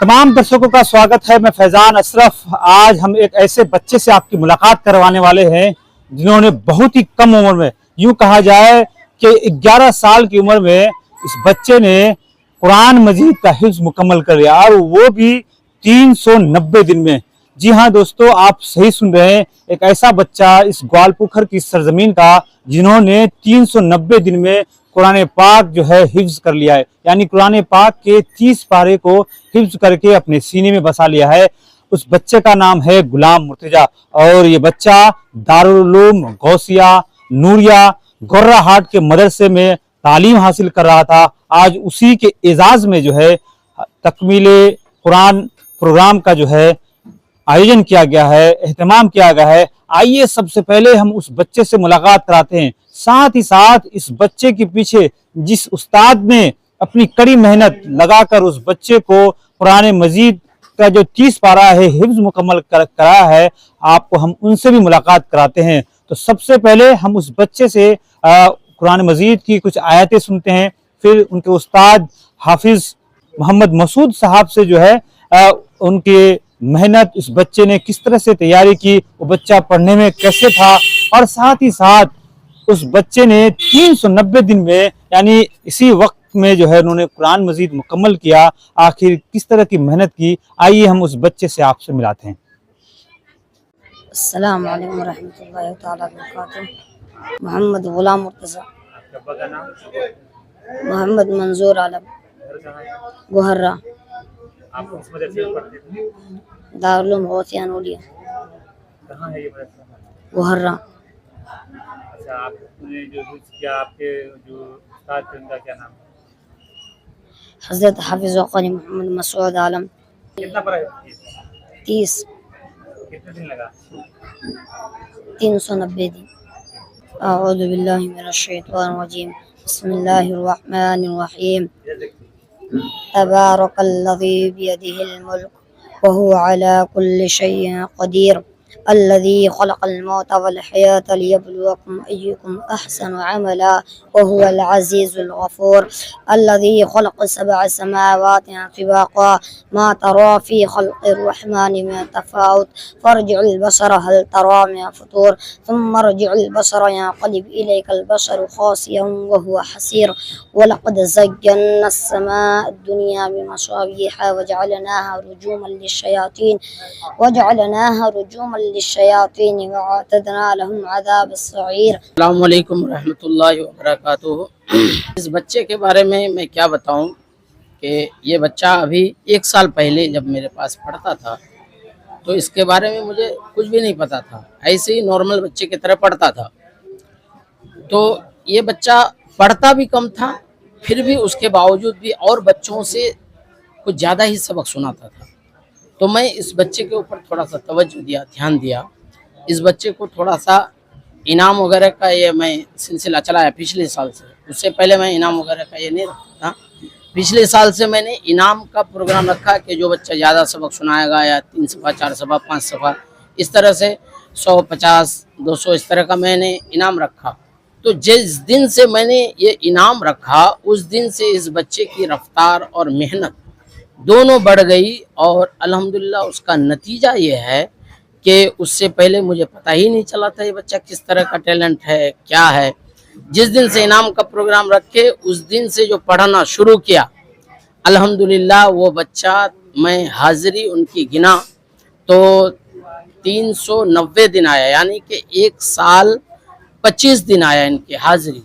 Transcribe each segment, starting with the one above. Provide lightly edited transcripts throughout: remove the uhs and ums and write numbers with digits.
तमाम दर्शकों का स्वागत है। मैं फैजान अशरफ। आज हम एक ऐसे बच्चे से आपकी मुलाकात करवाने वाले हैं जिन्होंने बहुत ही कम उम्र में, यूं कहा जाए कि 11 साल की उम्र में इस बच्चे ने कुरान मजीद का हिफ्ज मुकम्मल कर लिया, और वो भी 390 दिन में। जी हाँ दोस्तों, आप सही सुन रहे हैं, एक ऐसा बच्चा इस ग्वालपुखर की सरजमीन का जिन्होंने 390 दिन में कुरान पाक जो है हिफ्ज कर लिया है, यानी कुरान पाक के 30 पारे को हिफ्ज करके अपने सीने में बसा लिया है। उस बच्चे का नाम है गुलाम मुर्तजा, और ये बच्चा दारुल उलूम गौसिया नूरिया गोर्रा हाट के मदरसे में तालीम हासिल कर रहा था। आज उसी के एजाज में जो है तकमीले कुरान प्रोग्राम का जो है आयोजन किया गया है, एहतमाम किया गया है। आइए सबसे पहले हम उस बच्चे से मुलाकात कराते हैं, साथ ही साथ इस बच्चे के पीछे जिस उस्ताद ने अपनी कड़ी मेहनत लगाकर उस बच्चे को कुरान मजीद का जो 30 पारा है हिफ्ज मुकम्मल कराया है, आपको हम उनसे भी मुलाकात कराते हैं। तो सबसे पहले हम उस बच्चे से कुरान मजीद की कुछ आयतें सुनते हैं, फिर उनके उस्ताद हाफिज मोहम्मद मसूद साहब से जो है उनके मेहनत, इस बच्चे ने किस तरह से तैयारी की, वो बच्चा पढ़ने में कैसे था, और साथ ही साथ उस बच्चे ने 390 दिन में यानी इसी वक्त में जो है उन्होंने कुरान मजीद मुकम्मल किया। आखिर किस तरह की मेहनत की, आइए हम उस बच्चे से आपसे मिलाते हैं। अस्सलाम वालेकुम रहमतुल्लाहि तआला बरकातहू। मोहम्मद गुलाम मुर्तजा। मोहम्मद मंजूर आलम गोहर्रा। आप किस मदरसे में पढ़ते थे? दारुल उलूम गौसिया नूरिया। कहाँ है ये मदरसा? गोहर्रा। अच्छा, आपने जो हिफ्ज किया, आपके जो उस्ताद थे उनका क्या नाम? हज़रत हाफिज क़ारी मोहम्मद मसूद आलम। कितना पढ़ा? 30। कितने दिन लगा? 390 दिन। अऊज़ु बिल्लाहि मिनश शैतानिर रजीम। बिस्मिल्लाहिर रहमानिर रहीम। तबारकल्लज़ी बियदिहिल मुल्क व हुवा अला कुल्लि शैइन क़दीर। الذي خلق الموت والحياة ليبلوكم أيكم أحسن عملا وهو العزيز الغفور. الذي خلق 7 سماوات طباقا ما ترى في خلق الرحمن من تفاوت فارجع البصر هل ترى من فطور ثم ارجع البصر ينقلب إليك البصر خاسئا وهو حسير. ولقد زينا السماء الدنيا بمصابيح وجعلناها رجوما للشياطين للشیاطین وَأَعْتَدْنَا لَهُمْ عَذَابَ السَّعِيرِ۔ السلام علیکم ورحمۃ اللہ وبرکاتہ۔ اس بچے کے بارے میں کیا بتاؤں کہ یہ بچہ ابھی 1 سال پہلے جب میرے پاس پڑھتا تھا تو اس کے بارے میں مجھے کچھ بھی نہیں پتا تھا، ایسے ہی نارمل بچے کی طرح پڑھتا تھا۔ تو یہ بچہ پڑھتا بھی کم تھا، پھر بھی اس کے باوجود بھی اور بچوں سے کچھ زیادہ ہی سبق سناتا تھا۔ تو میں اس بچے کے اوپر تھوڑا سا توجہ دیا، دھیان دیا۔ اس بچے کو تھوڑا سا انعام وغیرہ کا یہ میں سلسلہ چلایا پچھلے سال سے۔ اس سے پہلے میں انعام وغیرہ کا یہ نہیں رکھتا تھا۔ پچھلے سال سے میں نے انعام کا پروگرام رکھا کہ جو بچہ زیادہ سبق سنائے گا، یا 3 صفحہ 4 صفحہ 5 صفحہ اس طرح سے 100 50 200 اس طرح کا میں نے انعام رکھا۔ تو جس دن سے میں نے یہ انعام رکھا اس دن سے اس بچے کی رفتار اور محنت دونوں بڑھ گئی، اور الحمدللہ اس کا نتیجہ یہ ہے کہ اس سے پہلے مجھے پتہ ہی نہیں چلا تھا یہ بچہ کس طرح کا ٹیلنٹ ہے، کیا ہے۔ جس دن سے انعام کا پروگرام رکھے اس دن سے جو پڑھنا شروع کیا، الحمدللہ وہ بچہ میں حاضری ان کی گنا تو 390 دن آیا، یعنی کہ 1 سال 25 دن آیا ان کی حاضری،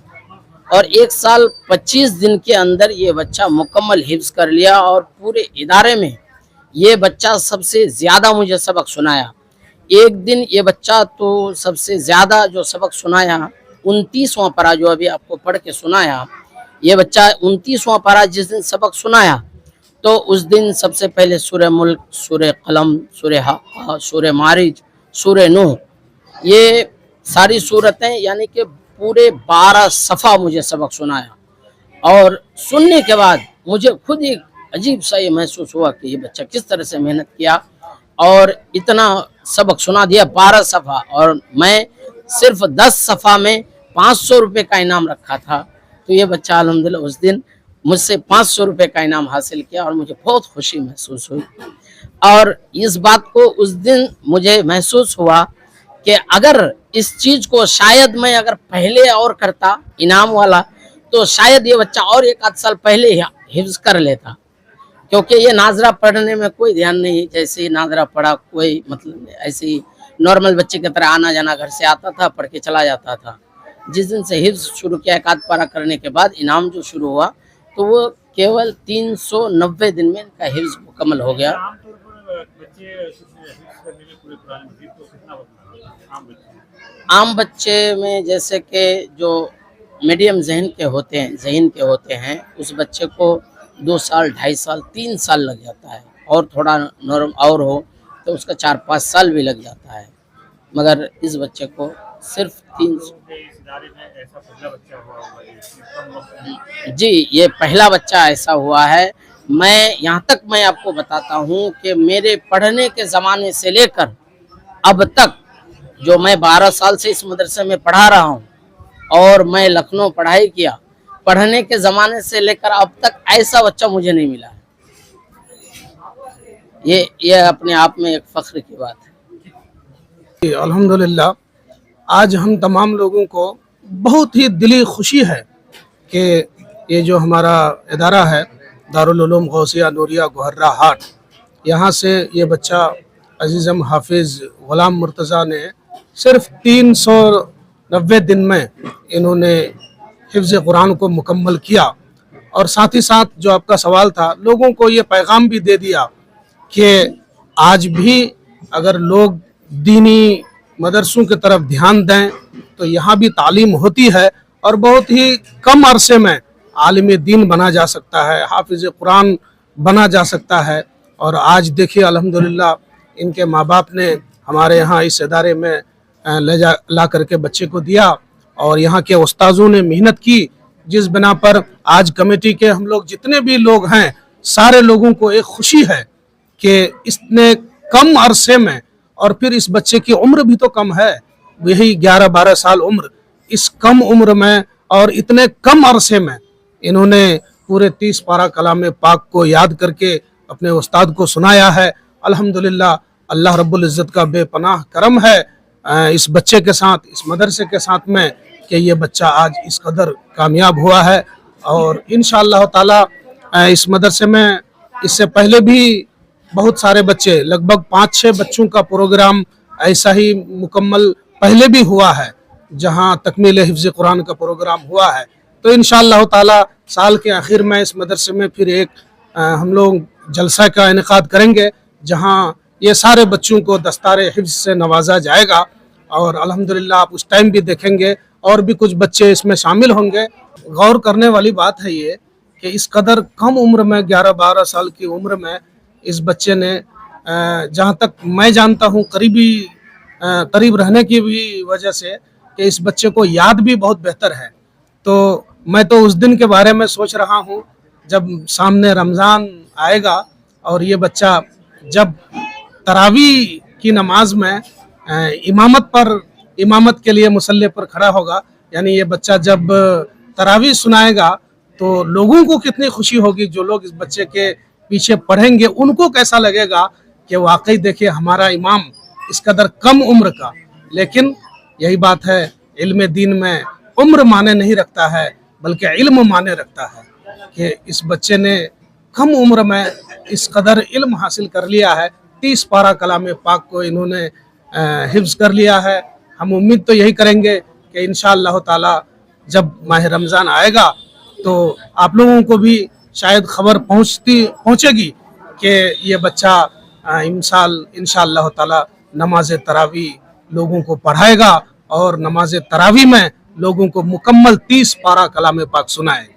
اور 1 سال 25 دن کے اندر یہ بچہ مکمل حفظ کر لیا، اور پورے ادارے میں یہ بچہ سب سے زیادہ مجھے سبق سنایا۔ ایک دن یہ بچہ تو سب سے زیادہ جو سبق سنایا 29واں پارہ جو ابھی آپ کو پڑھ کے سنایا، یہ بچہ 29واں پارہ جس دن سبق سنایا تو اس دن سب سے پہلے سورہ ملک، سورہ قلم، سورہ حاقہ، سورہ معارج، سورہ نوح، یہ ساری صورتیں یعنی کہ پورے 12 صفحہ مجھے سبق سنایا۔ اور سننے کے بعد مجھے خود ایک عجیب سا یہ محسوس ہوا کہ یہ بچہ کس طرح سے محنت کیا اور اتنا سبق سنا دیا 12 صفحہ، اور میں صرف 10 صفحہ میں 500 روپے کا انعام رکھا تھا۔ تو یہ بچہ الحمدللہ اس دن मुझसे 500 रुपए का इनाम हासिल किया और मुझे बहुत खुशी महसूस हुई। और इस बात को उस दिन मुझे महसूस हुआ कि अगर इस चीज को शायद मैं अगर पहले और करता इनाम वाला, तो शायद ये बच्चा और 1 आध साल पहले ही हिफ्ज कर लेता, क्योंकि ये नाजरा पढ़ने में कोई ध्यान नहीं। जैसे ही नाजरा पढ़ा, कोई मतलब ऐसे ही नॉर्मल बच्चे की तरह आना जाना, घर से आता था, पढ़ के चला जाता था। जिस दिन से हिफ्ज शुरू किया, 1 आध पारा करने के बाद इनाम जो शुरू हुआ, तो वो केवल 390 दिन में इनका हिफ्ज मुकम्मल हो गया। आम बच्चे में जैसे कि जो मीडियम जहन के होते हैं, उस बच्चे को 2 साल, 2.5 साल, 3 साल लग जाता है, और थोड़ा नॉर्म और हो तो उसका 4-5 साल भी लग जाता है, मगर इस बच्चे को सिर्फ 3। जी, ये पहला बच्चा ऐसा हुआ है। यहाँ तक मैं आपको बताता हूँ कि मेरे पढ़ने के ज़माने से लेकर अब तक, जो मैं 12 साल से इस मदरसे में पढ़ा रहा हूँ और मैं लखनऊ पढ़ाई किया, पढ़ने के ज़माने से लेकर अब तक ऐसा बच्चा मुझे नहीं मिला है। ये अपने आप में एक फ़ख्र की बात है। अल्हम्दुलिल्लाह, आज हम तमाम लोगों को बहुत ही दिली खुशी है कि ये जो हमारा इदारा है दारुल उलूम गौसिया नूरिया गोहर्रा हाट, यहाँ से ये बच्चा अजीज़म हाफिज़ ग़ुलाम मुर्तज़ा ने सिर्फ 390 दिन में इन्होंने हिफ्ज़ कुरान को मुकम्मल किया। और साथ ही साथ जो आपका सवाल था, लोगों को ये पैगाम भी दे दिया कि आज भी अगर लोग दीनी मदरसों की तरफ ध्यान दें तो यहाँ भी तालीम होती है, और बहुत ही कम अरसे में आलिम दीन बना जा सकता है, हाफिज़ कुरान बना जा सकता है। और आज देखिए अल्हम्दुलिल्लाह, इनके माँ बाप ने हमारे यहाँ इस इदारे में ला करके बच्चे को दिया, और यहाँ के उस्ताज़ों ने मेहनत की, जिस बिना पर आज कमेटी के हम लोग जितने भी लोग हैं, सारे लोगों को एक खुशी है कि इतने कम अरसे में, और फिर इस बच्चे की उम्र भी तो कम है, यही 11-12 साल उम्र, इस कम उम्र में और इतने कम अरसे में इन्होंने पूरे 30 पारा कलाम पाक को याद करके अपने उस्ताद को सुनाया है। अल्हम्दुलिल्लाह, अल्लाह रब्बुल इज़्ज़त का बेपनाह करम है इस बच्चे के साथ, इस मदरसे के साथ में, कि ये बच्चा आज इस कदर कामयाब हुआ है। और इंशाअल्लाह ताला इस मदरसे में इससे पहले भी बहुत सारे बच्चे, लगभग 5-6 बच्चों का प्रोग्राम ऐसा ही मुकम्मल पहले भी हुआ है, जहां तकमील हिफ्ज़ कुरान का प्रोग्राम हुआ है। तो इंशाअल्लाह ताला साल के आखिर में इस मदरसे में फिर एक हम लोग जलसा का इनेकाद करेंगे, जहां ये सारे बच्चों को दस्तारे हिफ्ज़ से नवाजा जाएगा। और अल्हम्दुलिल्लाह, आप उस टाइम भी देखेंगे और भी कुछ बच्चे इसमें शामिल होंगे। गौर करने वाली बात है ये कि इस कदर कम उम्र में, 11-12 साल की उम्र में, इस बच्चे ने जहाँ तक मैं जानता हूँ करीब रहने की भी वजह से, कि इस बच्चे को याद भी बहुत बेहतर है। तो मैं तो उस दिन के बारे में सोच रहा हूँ जब सामने रमज़ान आएगा और ये बच्चा जब तरावी की नमाज में इमामत के लिए मुसल्ले पर खड़ा होगा, यानी ये बच्चा जब तरावी सुनाएगा तो लोगों को कितनी खुशी होगी। जो लोग इस बच्चे के पीछे पढ़ेंगे उनको कैसा लगेगा कि वाकई देखिए हमारा इमाम इस कदर कम उम्र का। लेकिन यही बात है, इल्म दीन में उम्र माने नहीं रखता है, बल्कि इल्म माने रखता है, कि इस बच्चे ने कम उम्र में इस कदर इल्म हासिल कर लिया है। 30 पारा कलाम पाक को इन्होंने हिफ्ज़ कर लिया है। हम उम्मीद तो यही करेंगे कि इंशाअल्लाह ताला जब माह रमज़ान आएगा तो आप लोगों को भी शायद खबर पहुँचेगी कि ये बच्चा इंशाअल्लाह ताला नमाज तरावी लोगों को पढ़ाएगा और नमाज तरावी में लोगों को मुकम्मल 30 पारा कलाम पाक सुनाएगा।